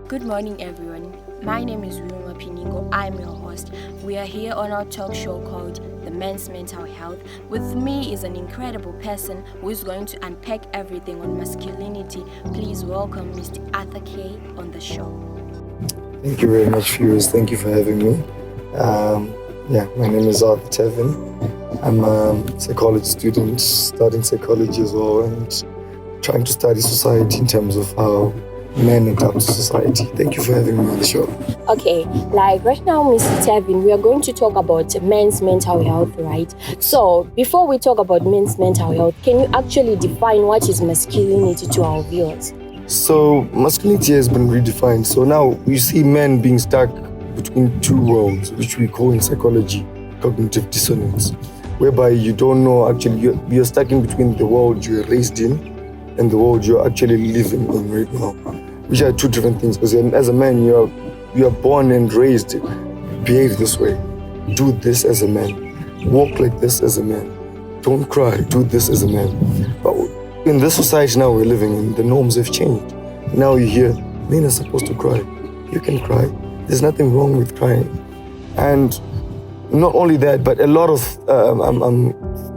Good morning, everyone. My name is Wilma Piningo. I'm your host. We are here on our talk show called The Men's Mental Health. With me is an incredible person who is going to unpack everything on masculinity. Please welcome Mr. Arthur K. on the show. Thank you very much, viewers. Thank you for having me. My name is Arthur Tevin. I'm a psychology student, studying psychology as well, and trying to study society in terms of how men adapt to society. Thank you for having me on the show. Okay, right now, Mr. Tevin, we are going to talk about men's mental health, right? So, before we talk about men's mental health, can you actually define what is masculinity to our viewers? So, masculinity has been redefined. So now we see men being stuck between two worlds, which we call in psychology cognitive dissonance, whereby you don't know actually, you're stuck in between the world you're raised in and the world you're actually living in right now, which are two different things. Because as a man, you are born and raised, behave this way, do this as a man, walk like this as a man, don't cry, do this as a man. But in this society now we're living in, the norms have changed. Now you hear men are supposed to cry. You can cry. There's nothing wrong with crying. And not only that, but a lot of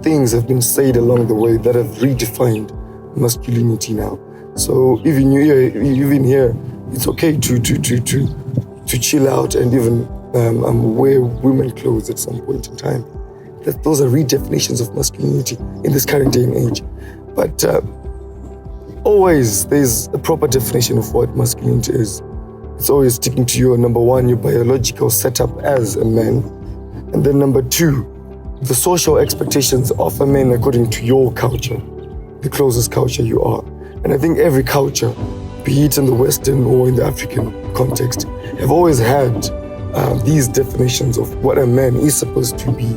things have been said along the way that have redefined masculinity now. So even here, it's okay to chill out and even wear women clothes at some point in time. Those are redefinitions of masculinity in this current day and age. But always there's a proper definition of what masculinity is. It's always sticking to your number one, your biological setup as a man, and then number two, the social expectations of a man according to your culture, the closest culture you are. And I think every culture, be it in the Western or in the African context, have always had these definitions of what a man is supposed to be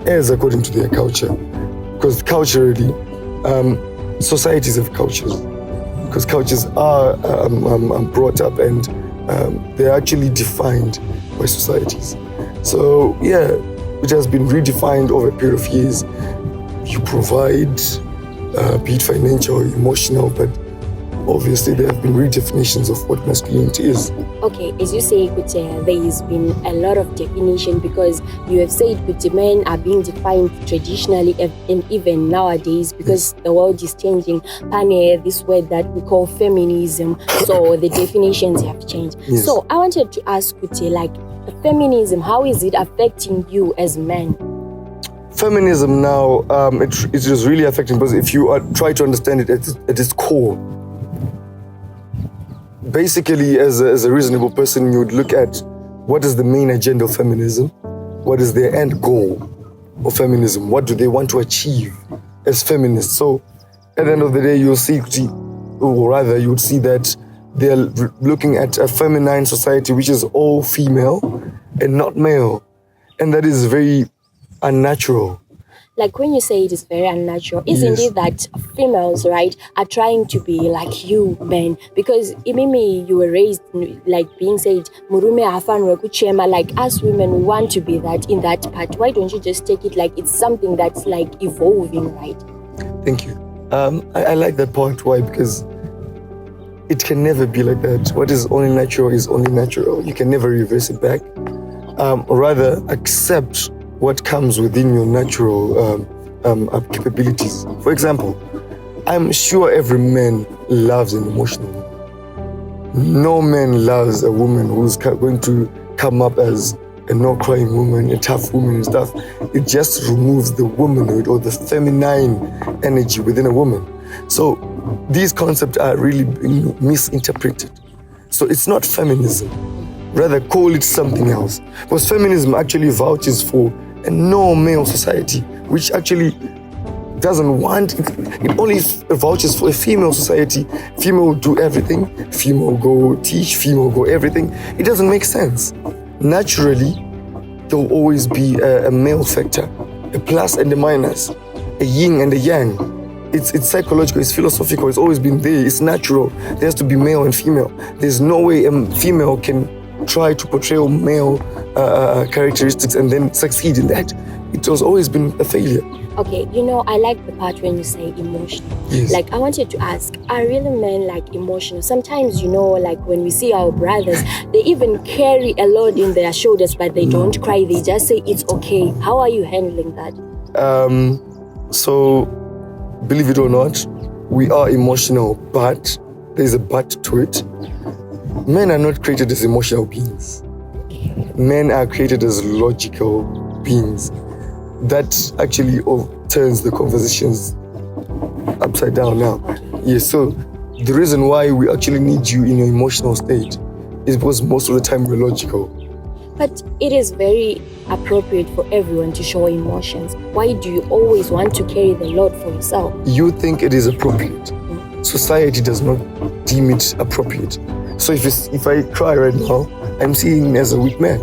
as according to their culture. Because culturally, societies have cultures. Because cultures are brought up and they're actually defined by societies. So yeah, it has been redefined over a period of years. You provide, be it financial, emotional, but obviously there have been redefinitions of what masculinity is. Okay, as you say, there has been a lot of definition because you have said men are being defined traditionally and even nowadays because the world is changing. This word that we call feminism, so the definitions have changed. Yes. So I wanted to ask feminism, how is it affecting you as men? Feminism now, it is really affecting because if you try to understand it at its core, basically as a reasonable person, you would look at what is the main agenda of feminism, what is their end goal of feminism, what do they want to achieve as feminists. So at the end of the day, you'll see, or rather you would see that they're looking at a feminine society which is all female and not male, and that is very unnatural. Like when you say it is very unnatural, isn't Yes. it that females, right, are trying to be like you men? Because maybe you were raised like being said, Murume afanwe kuchema, like us women, we want to be that in that part. Why don't you just take it like it's something that's like evolving, right? Thank you. I like that point. Why? Because it can never be like that. What is only natural is only natural. You can never reverse it back. Rather, accept what comes within your natural capabilities. For example, I'm sure every man loves an emotional woman. No man loves a woman who's going to come up as a no-crying woman, a tough woman and stuff. It just removes the womanhood or the feminine energy within a woman. So these concepts are really being misinterpreted. So it's not feminism. Rather, call it something else. Because feminism actually vouches for a no-male society, which actually doesn't want, it only vouches for a female society. Female will do everything, female will go teach, female will go everything. It doesn't make sense. Naturally, there will always be a male factor, a plus and a minus, a yin and a yang. It's psychological, it's philosophical, it's always been there, it's natural. There has to be male and female. There's no way a female can try to portray male characteristics and then succeed in that. It has always been a failure. Okay, I like the part when you say emotional. Yes. Like, I wanted to ask, are really men like emotional? Sometimes, like when we see our brothers, they even carry a load in their shoulders, but they don't cry. They just say it's okay. How are you handling that? So, believe it or not, we are emotional, but there's a but to it. Men are not created as emotional beings. Men are created as logical beings. That actually turns the conversations upside down now. Yes, so the reason why we actually need you in your emotional state is because most of the time we're logical. But it is very appropriate for everyone to show emotions. Why do you always want to carry the load for yourself? You think it is appropriate. Society does not deem it appropriate. So if I cry right now, I'm seen as a weak man.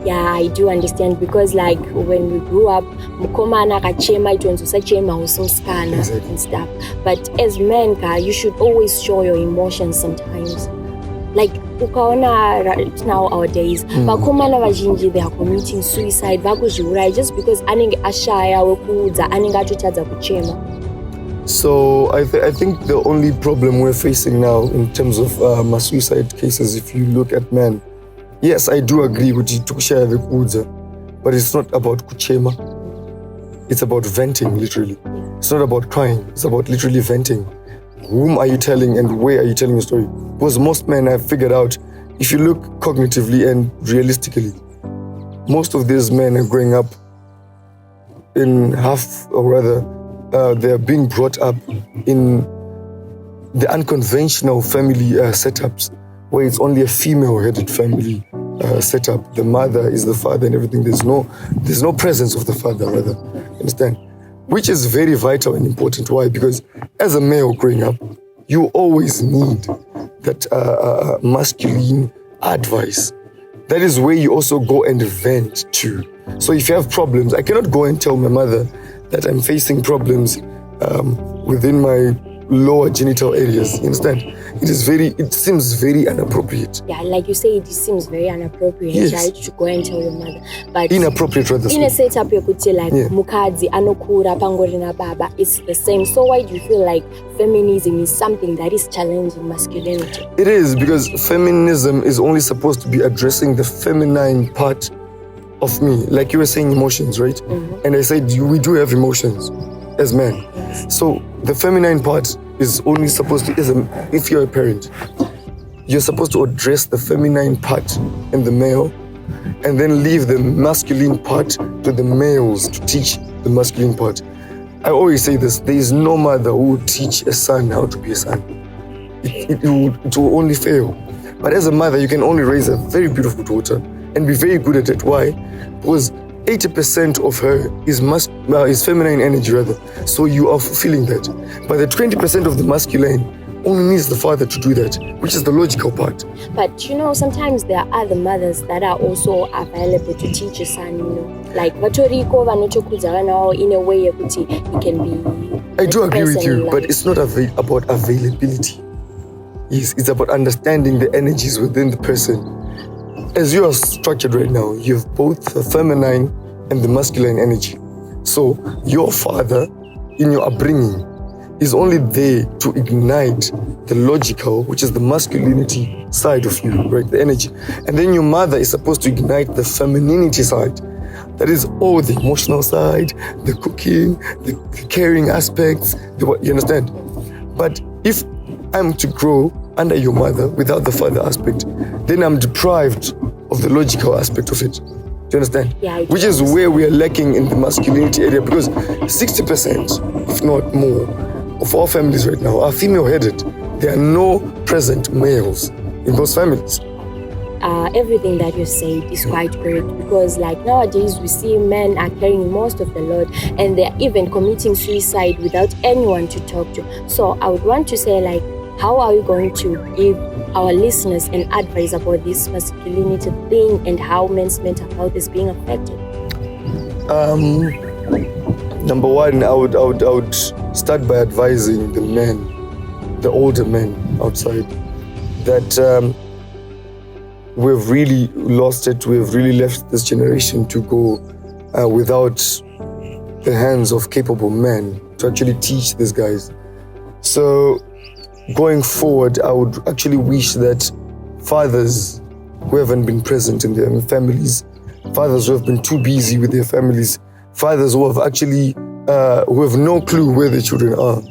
Yeah, I do understand, because like when we grew up, mukomana kachema itwenzusachema usimskana and stuff. But as men, you should always show your emotions sometimes. Like ukaona right nowadays, vakomana vazhinji they are committing suicide, vakuzviurai just because anenge ashaya wekuudza, anenge atotadza kuchema. So I think the only problem we're facing now in terms of suicide cases, if you look at men, yes, I do agree with you to share the kudza, but it's not about kuchema. It's about venting, literally. It's not about crying. It's about literally venting. Whom are you telling and where are you telling your story? Because most men have figured out, if you look cognitively and realistically, most of these men are growing up in they're being brought up in the unconventional family setups, where it's only a female-headed family setup. The mother is the father and everything. There's no presence of the father, rather. Understand? Which is very vital and important. Why? Because as a male growing up, you always need that masculine advice. That is where you also go and vent to. So if you have problems, I cannot go and tell my mother that I'm facing problems within my lower genital areas. You understand? It seems very inappropriate. Yeah, like you say, it seems very inappropriate, yes. Right? To go and tell your mother. But inappropriate rather. In a setup you could say like mukadzi anokura pangorina baba, it's the same. So why do you feel like feminism is something that is challenging masculinity? It is, because feminism is only supposed to be addressing the feminine part of me. Like you were saying, emotions, right? Mm-hmm. And I said we do have emotions as men. Yes. So the feminine part is only supposed to, if you're a parent, you're supposed to address the feminine part in the male and then leave the masculine part to the males to teach the masculine part. I always say this, there is no mother who would teach a son how to be a son. It will only fail. But as a mother, you can only raise a very beautiful daughter and be very good at it. Why? Because 80% of her is feminine energy, rather. So you are fulfilling that. But the 20% of the masculine only needs the father to do that, which is the logical part. But sometimes there are other mothers that are also available to teach a son, like vatoriko vanotokudza vana in a way kuti he can be. I do agree with you, but it's not about availability. Yes, it's about understanding the energies within the person. As you are structured right now, you have both the feminine and the masculine energy. So your father, in your upbringing, is only there to ignite the logical, which is the masculinity side of you, right? The energy. And then your mother is supposed to ignite the femininity side. That is all the emotional side, the cooking, the caring aspects, you understand? But if I'm to grow under your mother without the father aspect, then I'm deprived of the logical aspect of it. Do you understand? Yeah, which is where we are lacking in the masculinity area, because 60%, if not more, of all families right now are female-headed. There are no present males in those families. Everything that you said is quite correct, because like nowadays we see men are carrying most of the load and they're even committing suicide without anyone to talk to. So I would want to say, like, how are we going to give our listeners an advice about this masculinity thing and how men's mental health is being affected? Number one, I would start by advising the men, the older men outside, that we've really lost it. We've really left this generation to go without the hands of capable men to actually teach these guys. So going forward, I would actually wish that fathers who haven't been present in their families, fathers who have been too busy with their families, fathers who have actually who have no clue where their children are,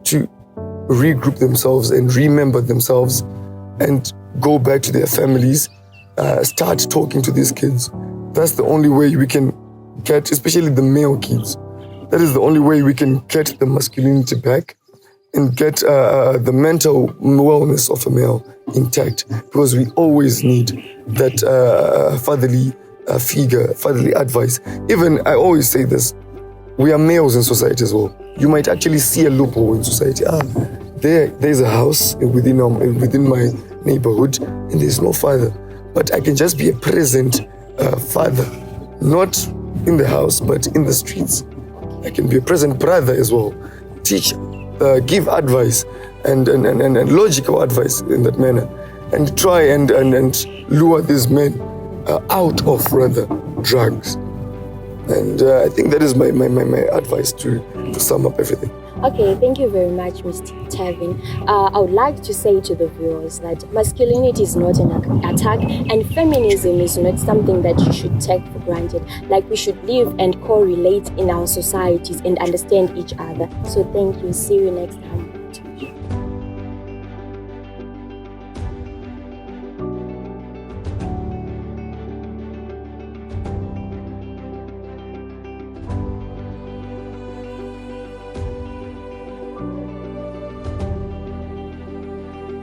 to regroup themselves and remember themselves and go back to their families, start talking to these kids. That's the only way we can get, especially the male kids, that is the only way we can get the masculinity back and get the mental wellness of a male intact, because we always need that fatherly figure, fatherly advice. Even, I always say this, we are males in society as well. You might actually see a loophole in society. There's a house within my neighborhood and there's no father, but I can just be a present father, not in the house but in the streets. I can be a present brother as well, teach, give advice and logical advice in that manner, and try and lure these men out of rather drugs. And I think that is my advice to sum up everything. Okay, thank you very much, Mr. Tevin. I would like to say to the viewers that masculinity is not an attack, and feminism is not something that you should take for granted. Like, we should live and correlate in our societies and understand each other. So thank you. See you next time.